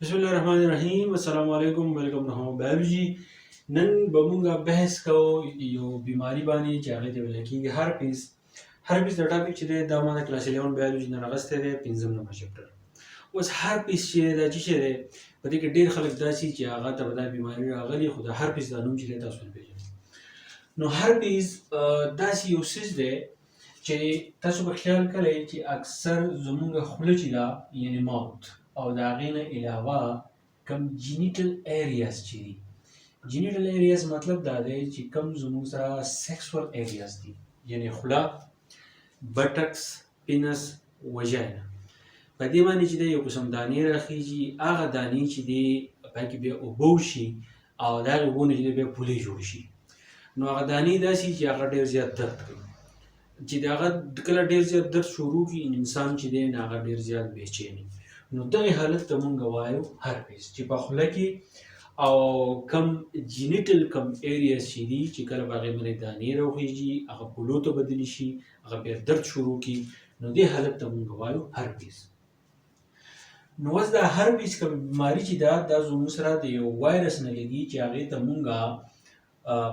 بسم الله الرحمن الرحیم. السلام علیکم. ویلکم ته بایولوژي. نن به موږ بحث کوو یو بیماری باندې چې هغه ته ویل کېږي هرپیس. هرپیس د ټاپک چې دی دا ما د کلاس 11 بایولوژي نه راغستی دی، 5 نمبر چپټر. اوس هرپیس چې دا څه شی دی، په دې کې ډېر خلک داسې چې هغه ته به دا بیماري راغلي، خو د هرپیس دا نوم چې دی تاسو نه پېژنئ. نو هرپیس داسې یو څیز دی چې تاسو به خیال کړئ چې اکثر زموږ خوله چې ده یعنې ماوت او د هغې نه علاوه کم جینیټل ایریاز چې دي، جینیټل ایریاز مطلب دا دی چې کم زموږ سره سیکسول ایریاز دي، یعنې خوله، بټکس، پینس، وژاینا. په دې باندې چې دی یو قسم دانې راخیږي، هغه دانې چې دي په کې بیا اوبه وشي او د هغې اوبو نه چې دی بیا پولې جوړ شي. نو هغه دانې داسې چې هغه ډېر زیات درد کوي، چې د هغه کله ډېر زیات درد شروع کړي انسان چې دی نو هغه ډېر زیات بېچیني. نو دغې حالت ته مونږ وایو هرپیس، چې په خوله کې او کم جینیټل کم ایریاز چې دي چې کله به هغې باندې دانې راوخیږي، هغه پولو ته بدلې شي، هغه بیا درد شروع کړي، نو دې حالت ته مونږ وایو هرپیس. نو اوس دا هرپیس کوم بیماري چې ده دا زموږ سره د یو وایرس نه لګي چې هغې ته مونږ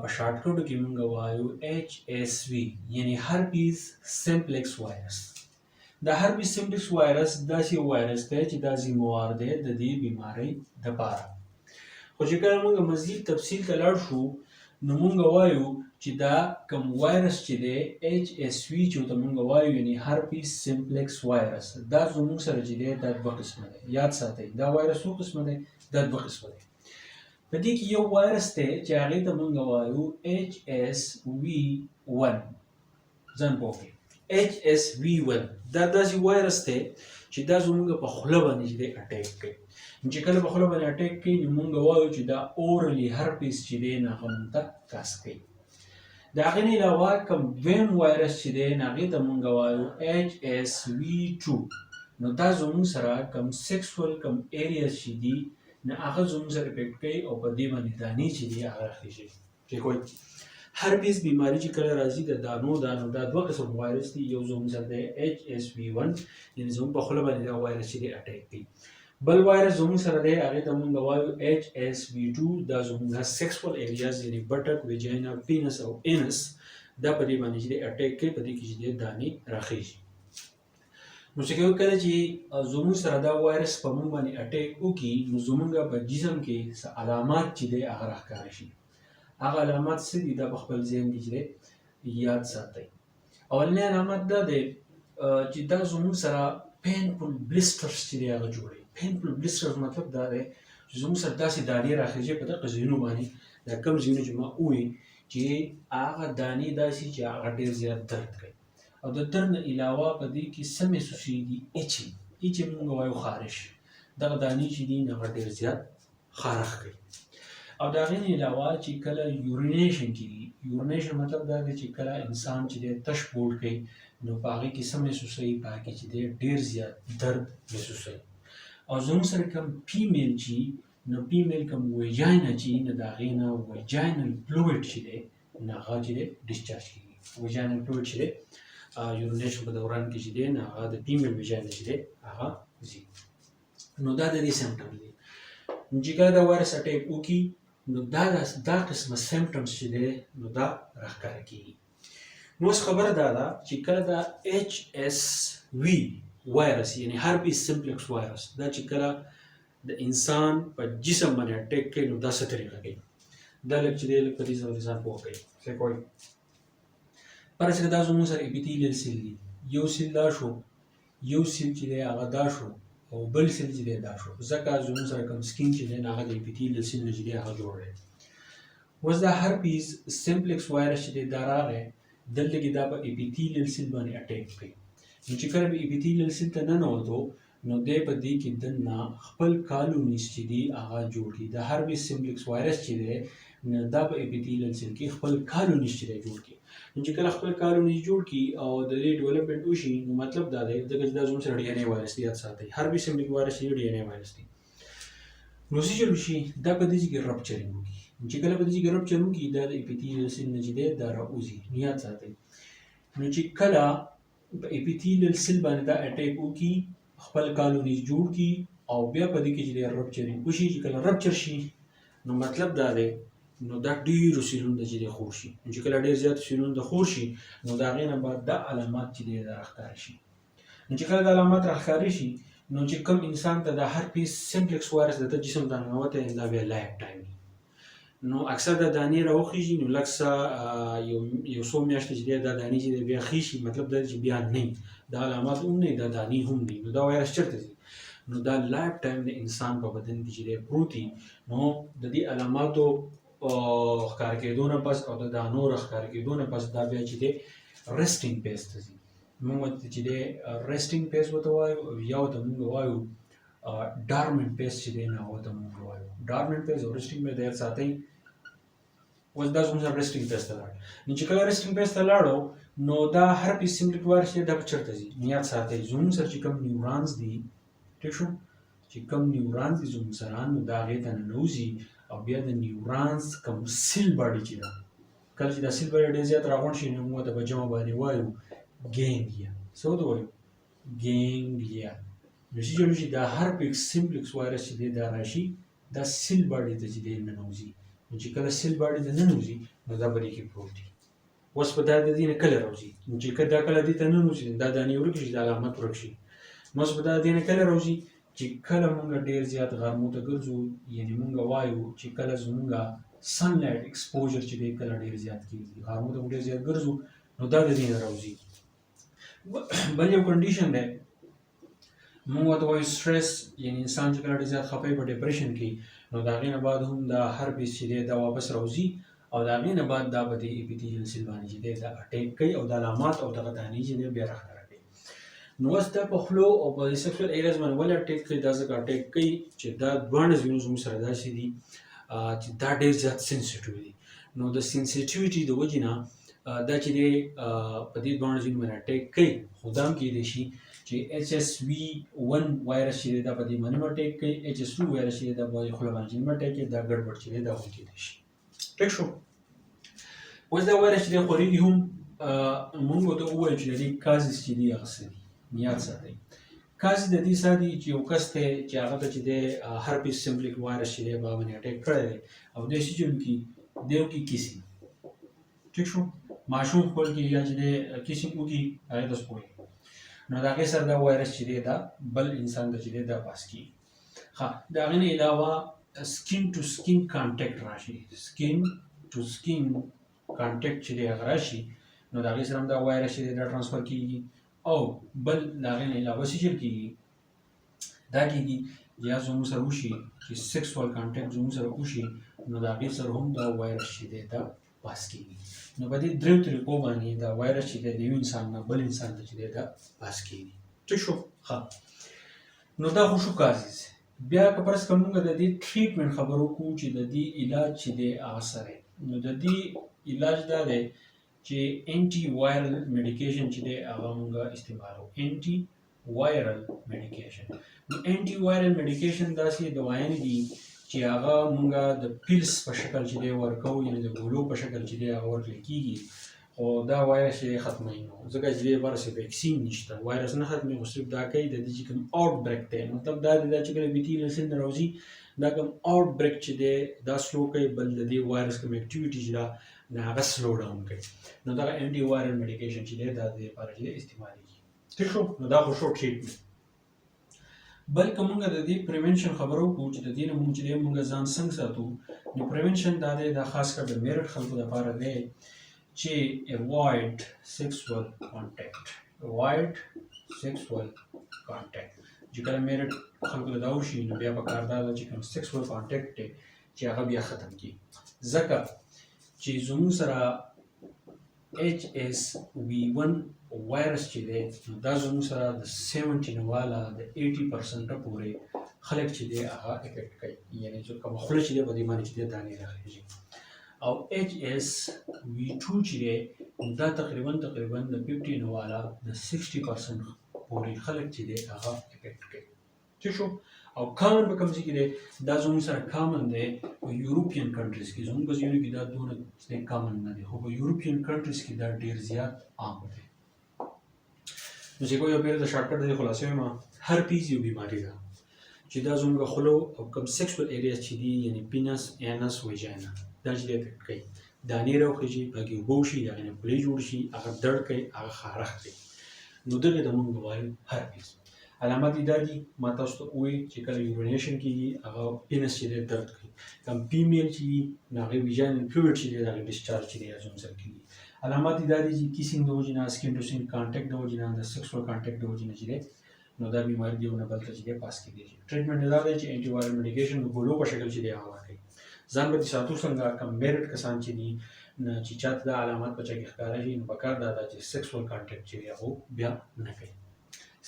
په شارټکټو کې مونږ وایو HSV، یعنې هرپیس سمپلکس وایرس. د هرپیس سمپلکس وایرس داسې یو وایرس دی چې دا ذموار دی د دې بیمارۍ دپاره. خو چې کله موږ مزید تفصیل ته لاړ شو نو موږ وایو چې دا کوم وایرس چې دی HSV چې ورته موږ وایو یعنې هرپیس سمپلکس وایرس، دا زموږ سره چې دی دا دوه قسمه دی. یاد ساتئ دا وایرس څو قسمه دی؟ دا دوه قسمه دی. په دې کې یو وایرس دی چې هغې ته موږ وایو HSV1. ځان پوه کړئ HSV1 دا داسې وایرس دی چې دا زموږ په خوله باندې چې دی اټیک کوي. چې کله په خوله باندې اټیک کوي نو موږ وایو چې دا اورلی هرپیس چې دی نو هغه موږ ته کاس کوي. د هغې نه علاوه کوم دویم وایرس چې دی نو هغې ته موږ وایو HSV2. نو دا زموږ سره کوم سیکسول کوم ایریاز چې دي نو هغه زموږ سره افیکټ کوي او په دې باندې دانې چې دي هغه راخیږي. هرپیس بیماری چې کله راځي د دانو دا دوه قسم وایرس دي، یو زموږ سره دی HSV1 یعنې زموږ په خوله باندې دا وایرس چې دی اټیک کوي. بل وایرس زموږ سره دی هغې ته موږ وایو HSV2. دا زموږ سیکسول ایریاز یعنې بټک، ویجاینا، پینس او اینس دا په دې باندې چې دی اټیک کوي، په دې کې چې دی دانې راخیږي. نو چې کله چې زموږ سره دا وایرس په موږ باندې اټیک وکړي نو زموږ په جسم کې څه علامات چې دی هغه راښکاره شي. هغه علامات څه دي دا په خپل ذهن کې چې دی یاد ساتئ. اولنی علامت دا دی چې دا زموږ سره پینفول بلیسټرز چې دی هغه جوړوي. پینفول بلیسټرز مطلب دا دی چې زموږ سره داسې دانې راخیږي په دغه ځایونو باندې، دا کوم ځایونه چې ما وویل چې هغه دانې داسې چې هغه ډېر زیات درد کوي. او د درد نه علاوه په دې کې څه محسوسېږي؟ ایچینګ موږ وایو خارش. دغه دانې چې دي هغه ډېر زیات خارښ کوي. او د هغې نه علاوه چې کله یورینیشن کېږي، یورینیشن مطلب دا دی چې کله انسان چې دی تش بول کوي نو په هغې کې څه محسوسوي؟ په هغې کې چې دی ډېر زیات درد محسوسوي. او زموږ سره کوم فیمیل چې نو فیمیل کوم ویجاینا چې نو د هغې نه ویجاینل فلویډ چې دی نو هغه چې دی ډسچارج کېږي. ویجاینل فلویډ چې دی یورینیشن په دوران کې چې دی نو هغه د فیمیل ویجاینا چې دی هغه ځي. نو دا د دې سمپټمز دي. چې کله دا وایرس اټیک وکړي نو دا قسمه سمپټمز چې دی نو دا راښکاره کېږي. نو اوس خبره دا ده چې کله دا HSV وایرس یعنې هرپیس سمپلکس وایرس دا چې کله د انسان په جسم باندې اټیک کوي نو دا څه طریقه کوي؟ دا لږ چې دی لږ په دې سره انسان پوه کوي. څه کوي؟ فرض کړه دا زموږ سره اپیتیلیل سیل دي، یو سیل دا شو، یو سیل چې دی هغه دا شو او بل سیل چې دی دا شو. ځکه زموږ سره کوم سکین چې دی هغه د اپیتیلیل سیل نه چې دی هغه جوړ دی. اوس دا هرپیس سمپلکس وایرس چې دی دا راغی دلته کې دا په اپیتیلیل سیل باندې اټیک کوي. نو چې کله به اپیتیلیل سیل ته ننوتو نو دی په دې کې دننه خپل کالونیز چې دي هغه جوړ کړي. د هرپیس سمپلکس وایرس چې دی نو دا په اپیتیلیل سیل کې خپل کالونیز چې دی جوړ کړي. نو چې کله خپل کالونیز جوړ کړي او د دې ډیولپمنټ وشي نو مطلب دا دی ځکه چې دا زموږ سره ډي ان اے وایرس دی. یاد ساتئ هرپیس سمپلکس وایرس چې ډي ان اے وایرس دی. نو څه چل وشي دا په دې کې رپچرینګ وکړي. چې کله په دې کې رپچر وکړي دا د اپیتیلیل سیل نه چې دی دا راوځي. نو یاد ساتئ نو چې کله په اپیتیلیل سیل باندې دا اټیک وکړي خپل کالونیز جوړ کړي او بیا په دې کې چې د رپچرینګ وشي چې کله رپچر شي نو مطلب دا دی نو دا ډېرو سیلونو ته چې دی خور شي چې کله ډېر زیات سیلونو ته خور شي نو د هغې نه بعد دا علامات چې دی دا راښکاره شي نو چې کله دا علامات راښکاره شي نو چې کوم انسان ته د هرپیس سمپلکس وایرس د جسم ته ننوتی دا بیا لایف ټایم نو اکثر د دانې راوخیږي نو لږ څه یو څو میاشتې چې دی دا دانې چې دی بیا خیشي مطلب دا چې بیا نه دا علامات هم نه دا دانې هم نه نو دا وایرس چېرته ځي نو دا لایف ټایم د انسان په بدن کې چې دی پروت نو د دې علاماتو ښکاره کېدو نه پس او د دانو راښکاره کېدو نه پس دا بیا چې دی ریسټینګ پیس ته ځي موږ ورته چې دی ریسټینګ پیس ورته وایو یا ورته موږ وایو ډارمنټ پیس چې دی نه ورته موږ وایو ډارمنټ پیس او ریسټینګ پیس د یاد ساتئ اوس دا زموږ سره ریسټینګ پیس ته لاړ نو چې کله ریسټینګ پیس ته لاړو نو دا هرپیس سیمپلیکس وایرس چې دا په چېرته ځي نو یاد ساتئ زموږ سره چې کوم نیورانز دي ٹھیک شو چې کوم نیورانز دي زموږ سره نو دا هغې ته ننوځي او بیا د نیورانز کوم سیل باډي چې ده کله چې دا سیل باډي ډېر زیات راغونډ شي نو موږ ته په جمع باندې وایو ګینګلیا څه ورته وایو ګینګلیا نو چې جوړ شي دا هرپیس سیمپلیکس وایرس چې دی دا راشي دا سیل باډي ته چې دی ننوځي نو چې کله سیل باډي ته ننوځي نو دا په دې کې پروت دي اوس په دا د دې نه کله راوځي نو چې دا کله دې ته ننوځي دا دانې ورک شي دا علامت ورک شي نو اوس په دا د دې نه کله راوځي چې کله مونږ ډېر زیات غرمو ته ګرځو یعنې مونږ وایو چې کله زمونږ سن لایټ ایکسپوژر چې دی کله ډېر زیات کېږي غرمو ته ډېر زیات ګرځو نو دا د دې نه راوځي بل یو کنډیشن دی مونږ ورته وایو سټرس یعنې انسان چې کله ډېر زیات خفه وي په ډپریشن کې نو د هغې نه بعد هم دا هرپیس چې دی دا واپس راوځي او د هغې نه بعد دا به د اپیتیلیل سیل باندې چې دی دا اټیک کوي او د علامات او دغه دانې چې دی بیا راښکاره کوي نو اوس دا په خولو او په سیکسوال ایریاز باندې ولې اټیک کوي دا ځکه اټیک کوي چې دا دواړه ځایونه زموږ سره داسې دي چې دا ډېر زیات سینسیټیو دي نو د سینسیټیویټي د وجې نه دا چې دی په دې دواړو ځایونو باندې اټیک کوي خو دا هم کېدای شي چې HSV1 وایرس چې دی دا په دې باندې هم اټیک کوي HSV وایرس چې دی دا په خوله باندې هم اټیک کوي دا ګډوډ چې دی دا هم کېدای شي ټیک شو اوس دا وایرس چې دی خورېږي هم مونږ ورته وویل چې د دې کازز چې دي هغه څه دي یاد ساتئ کازز د دې څه دي چې یو کس دی چې هغه ته چې دی هرپیس سیمپلیکس وایرس چې دی هغه باندې اټیک کړی دی او دی چې وکړي دی وکړي کیسینګ ټیک شو ماشوم خپل کې یا چې دی کیسینګ وکړي هغې ته پوهېږي نو د هغې سره دا وایرس چې دی دا بل انسان ته چې دی دا پاس کېږي ښه د هغې نه علاوه سکین ټو سکین کانټیکټ راشي سکین ټو سکین کانټیکټ چې دی هغه راشي نو د هغې سره هم دا وایرس چې دی دا ټرانسفر کېږي او بل د هغې نه علاوه څه چل کېږي دا کېږي یا زموږ سره وشي چې سیکسوال کانټیکټ زموږ سره وشي نو د هغې سره هم دا وایرس چې دی دا پاس کېږي نو په دې دریو طریقو باندې دا وایرس چې دی د یو انسان نه بل انسان ته چې دی دا پاس کېږي ټیک شو ښه نو دا خو شو کازز بیا که فرض کړه موږ د دې ټریټمنټ خبرو کوو چې د دې علاج چې دی هغه څه دی نو د دې علاج دا دی چې انټي وایرل میډیکیشن چې دی هغه موږ استعمالو انټي وایرل میډیکیشن نو انټي وایرل میډیکیشن داسې دوايانې دي چې هغه موږ د پیلز په شکل چې دی ورکوو یعنې د ګولو په شکل چې دی هغه ورکړل کېږي خو دا وایرس چې ختموي نو ځکه چې دې لپاره څه ویکسین نشته وایرس نه ختموي خو صرف دا کوي د دې چې کوم آوټ بریک دی مطلب دا دی دا چې کله اپیتیلیل سیل نه راوځي دا کوم آوټ بریک چې دی دا سلو کوي بل د دې وایرس کوم اکټیویټي چې ده دا هغه سلو ډاون کوي نو دغه انټي وایرل میډیکیشن چې دی دا د دې لپاره چې دی استعمالېږي ټیک شو نو دا خو شو ټریټمنټ بلکې موږ د دې پریونشن خبرو کوو چې د دې نه موږ چې دی موږ ځان څنګه ساتو نو پریونشن دا دی دا خاص کر د میرټ خلکو لپاره دی چې avoid sexual contact چې کله میرټ خلکو له دا وشي نو بیا پکار دا ده چې کوم سیکسوال کانټیکټ دی چې هغه بیا ختم کړي ځکه چې زموږ سره HSV1 وایرس چې دی نو دا زموږ سره د 70 نه والا د 80% پورې خلک چې دی هغه افیکټ کوي یعنې چې کومه خوله چې دی په دې باندې چې دی دانې راخېږي او HSV2 چې دی دا تقریبا د 50 نه والا د 60% پورې خلک چې دی هغه افیکټ کوي ٹھیک شو او کامن په کوم ځای کې دی دا زموږ سره کامن دی په یوروپین کنټریز کې زموږ په ځایونو کې دا دونه کامن نه دی خو په یوروپین کنټریز کې دا ډېر زیات عام دی نو چې کوی یو پیر د شارټکټ د خلاصې ما هرپیز یو بیماری ده چې دا زموږ خوله او کوم سیکسوال ایریاز چې دي یعنی پینس اینس ویجانا دا چې افیکټ کوي دانې راوخیږي پکې اوبه وشي د هغې نه پولې جوړ شي هغه درد کوي هغه خارښت کوي نو دغې ته موږ وایو هرپیس علامات یې دا دي ما تاسو ته ووایي چې کله یورینیشن کېږي هغه پینس چې دی درد کوي کوم فیمیل چې وي نو هغې ویجاینل فلویډ چې دی د هغې ډسچارج چې دی هضم سره کېږي علامات یې دا دي چې کیسینګ د وجې نه سکین ټو سکین کانټیکټ د وجې نه د سیکسوال کانټیکټ د وجې نه چې دی نو دا بیماري د یو نه بل ته چې دی پاس کېدی شي ټریټمنټ یې دا دی چې انټي وایرل میډیکیشن د ګولو په شکل چې دی هغه ورکوي ځان به دې ساتو څنګه کوم میرټ کسان چې دي چې چاته دا علامات په چا کې ښکاره شي نو پکار دا ده چې سیکسوال کانټیکټ چې دی هغه بیا نه کوي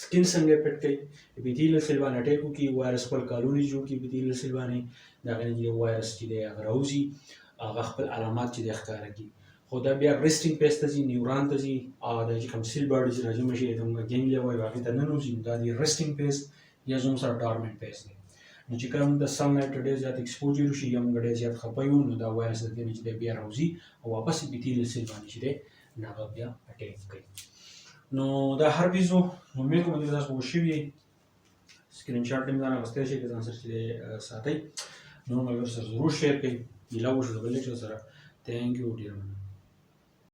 سکین څنګه افیکټ کوي اپیتیلیل سیل باندې اټیک وکړي وایرس خپل کالوني جوړ کړي اپیتیلیل سیل باندې د هغې نه چې وایرس چې دی هغه راوځي هغه خپل علامات چې دی ښکاره کړي خو دا بیا رسټینګ پیس ته ځي نیوران ته ځي دا چې کوم سیل باډي چې راجمع شي د موږ ګینګلیا وایو هغې ته ننوځي دا د رسټینګ پیس یا زموږ سره ډارمنټ پیس دی نو چې کله موږ د سن لایټ ډېر زیات ایکسپوجر وشي یا موږ ډېر زیات خفه یو نو دا وایرس د دې نه چې دی بیا راوځي او واپس اپیتیلیل سیل باندې چې دی نو هغه بیا اټیک کوي نو دا هرپیز و امید کوم چې تاسو به شوي سکرین شاټ هم ځان اخیستی شئ که ځان سره چې دی ساتئ نو ملګرو سره ضرور شیر کړئ ګیله وشو د بل لیکچر سره تھینک یو ډیر